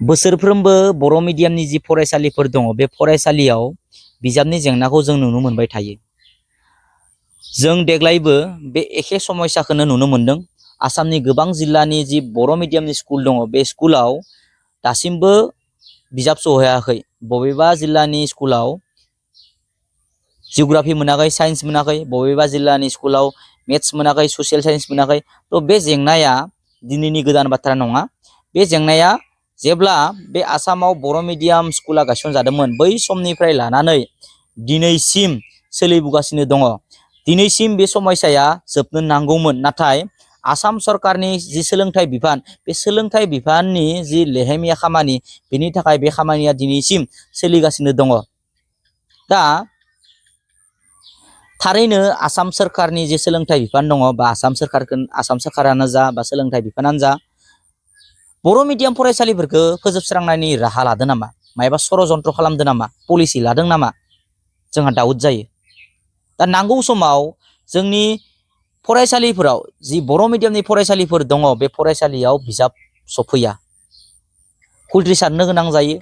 बोसोरफ्रोमबो बर' मिडियामनि जि फरायसालिफोर दङ बे फरायसालियाव बिजाबनि जेंनाखौ जों नुनो मोनबाय थायो। जों देग्लायबो बे एखे समस्याखौनो नुनो मोनदों। आसामनि गोबां जिल्लानि जि बर' मिडियामनि स्कुल दङ बे स्कुलाव दासिमबो बिजाब सहैयाखै। बबेबा जिल्लानि स्कुलाव जिअग्राफि मोनाखै, साइन्स मोनाखै, बबेबा जिल्लानि स्कुलाव मेथ्स मोनाखै, ससियेल साइन्स मोनाखै। तो बे जेंनाया दिनैनि गोदान बाथ्रा नङा। बे जेंनाया जेब्ला बे आसामाव बर' मिडियाम स्कुला गायसनजादोंमोन बै समनिफ्राय लानानै दिनैसिम सोलिबोगासिनो दङ। दिनैसिम बे समस्याया जोबनो नांगौमोन, नाथाय आसाम सरकारनि जि सोलोंथाइ बिफान, बे सोलोंथाइ बिफाननि जि लेहेमिया खामानि, बेनि थाखाय बे खामानिया दिनैसिम सोलिगासिनो दङ। दा थारैनो आसाम सरकारनि जे सोलोंथाइ बिफान दङ बा आसाम सरकारानो जा बा सोलोंथाइ बिफानानो जा बर' मिडियाम फरायसालिफोरखौ फोजोबस्रांनायनि राहा लादों नामा, मायबा षड़यन्त्र खालामदों नामा, पलिसि लादों नामा, जोंहा डाउट जायो। दा नांगौ समाव जोंनि फरायसालिफोराव जि बर' मिडियामनि फरायसालिफोर दङ बे फरायसालियाव बिजाब सफैया, उथ्रिसारनो गोनां जायो,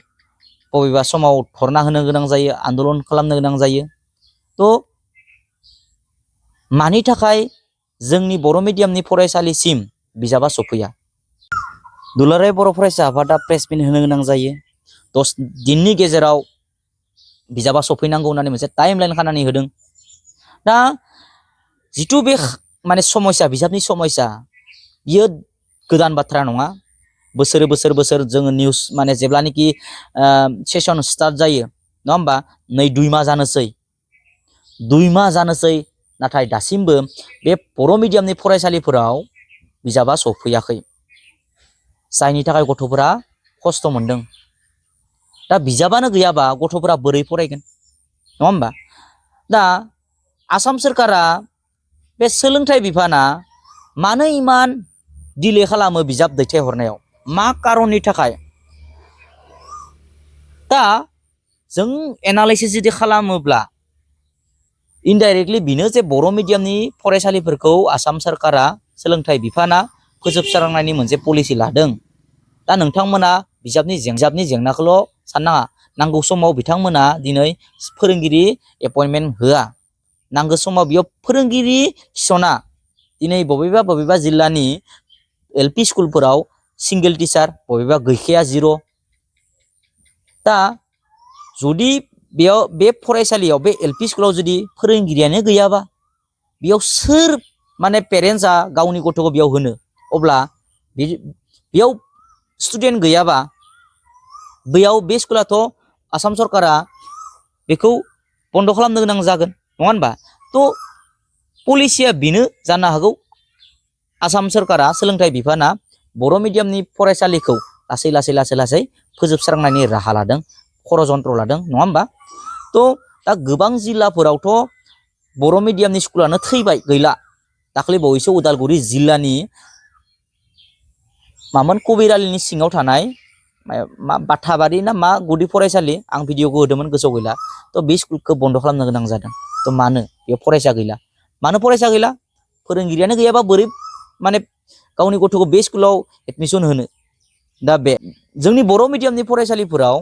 बबेबा समाव धरना होनो गोनां जायो, आन्दलन खालामनो गोनां जायो। तो मानि थाखाय जोंनि बर' मिडियामनि फरायसालिसिम बिजाबा सफैया? दुलाराय बर' फरायसा आफादा प्रेसमिट होनो गोनां जायो। 10 दिननि गेजेराव बिजाबा सफैनांगौ होननानै मोनसे टाइमलाइन खानानै होदों। दा जिथु बे माने समस्या, बिजाबनि समस्या, बियो गोदान बाथ्रा नङा। बोसोर जोङो निउस माने जेब्लानोखि सेसन स्टार्ट जायो, नङा होमबा, 2 माह जानोसै, 2 माह जानोसै, नाथाय दासिमबो बे बर' मिडियामनि फरायसालिफोराव बिजाबा सफैयाखै, जायनि थाखाय गथ'फोरा खस्थ' मोनदों। दा बिजाबानो गैयाबा गथ'फोरा बोरै फरायगोन, नङा होमबा? दा आसाम सरकारा बे सोलोंथाइ बिफाना मानो इमान डिले खालामो बिजाब दैथायहरनायाव? मा कारननि थाखाय? दा जों एनालाइसिस जुदि खालामोब्ला इनडाइरेक्टलि बेनो जे बर' मिडियामनि फरायसालिफोरखौ आसाम सरकारा, सोलोंथाइ बिफाना फोजोबस्रांनायनि मोनसे पलिसि लादों। दा नोंथांमोना बिजाबनि जेंनाखौल' साननाङा। नांगौ समाव बिथांमोना दिनै फोरोंगिरि एपइन्टमेन्ट होआ, नांगौ समाव बेयाव फोरोंगिरि थिसना। दिनै बबेबा जिल्लानि एलपि स्कुलफोराव सिंगेल टिचार, बबेबा गैखाया, 0। दा जुदि बेयाव बे फरायसालियाव, बे एलपि स्कुलाव जुदि फोरोंगिरियानो गैयाबा बेयाव सोर माने पेरेन्टसा गावनि गथ'खौ बेयाव होनो? अब्ला बेयाव स्टुडेन्ट गैयाबा बेयाव बे स्कुलाथ' आसाम सरकारा बेखौ बन्द' खालामनो गोनां जागोन, नङा होनबा? तो पलिसिया बेनो जानो हागौ आसाम सरकारा, सोलोंथाइ बिफाना बर' मिडियामनि फरायसालिखौ लासै फोजोबस्रांनायनि राहा लादों, षड़यन्त्र लादों, नङा होमबा? तो दा गोबां जिल्लाफोरावथ' बर' मिडियामनि स्कुलानो थैबाय, गैला। दाख्लै बावैसो उदालगुरि जिल्लानि मामोन, कबिरालिनि सिङाव थानाय मा बाथाबारि ना मा गुदि फरायसालि, आं भिडिअखौ होदोंमोन, गोसोआव गैला। तो बे स्कुलखौ बन्द' खालामनो गोनां जादों। तो मानो? बेयाव फरायसा गैला। मानो फरायसा गैला? फोरोंगिरियानो गैयाबा बोरै माने गावनि गथ'खौ बे स्कुलाव एडमिसन होनो? दा बे जोंनि बर' मिडियामनि फरायसालिफोराव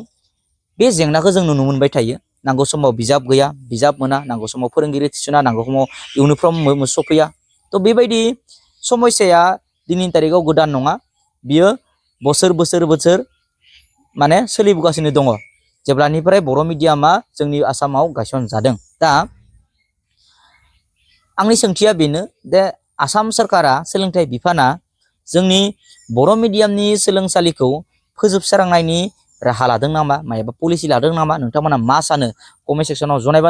बे जेंनाखौ जों नुनो मोनबाय थायो। नांगौ समाव बिजाब गैया, बिजाब मोना, नांगौ समाव फोरोंगिरि थिसना, नांगौ समाव इउनिफर्म सफैया। तो बेबायदि समस्याया दिनैनि तारिखाव गोदान नङा, बियो बोसोर माने सोलिबोगासिनो दङ, जेब्लानिफ्राय बर' मिडियामा जोंनि आसामाव गायसनजादों। दा आंनि सोंथिया बेनो दे आसाम सरकारा, सोलोंथाइ बिफाना जोंनि बर' मिडियामनि सोलोंसालिखौ फोजोबस्रांनायनि राहा लादों नामा, मायबा पलिसि लादों नामा? नोंथांमोना मा सानो? कमेन्ट सेक्सनाव जनायबानो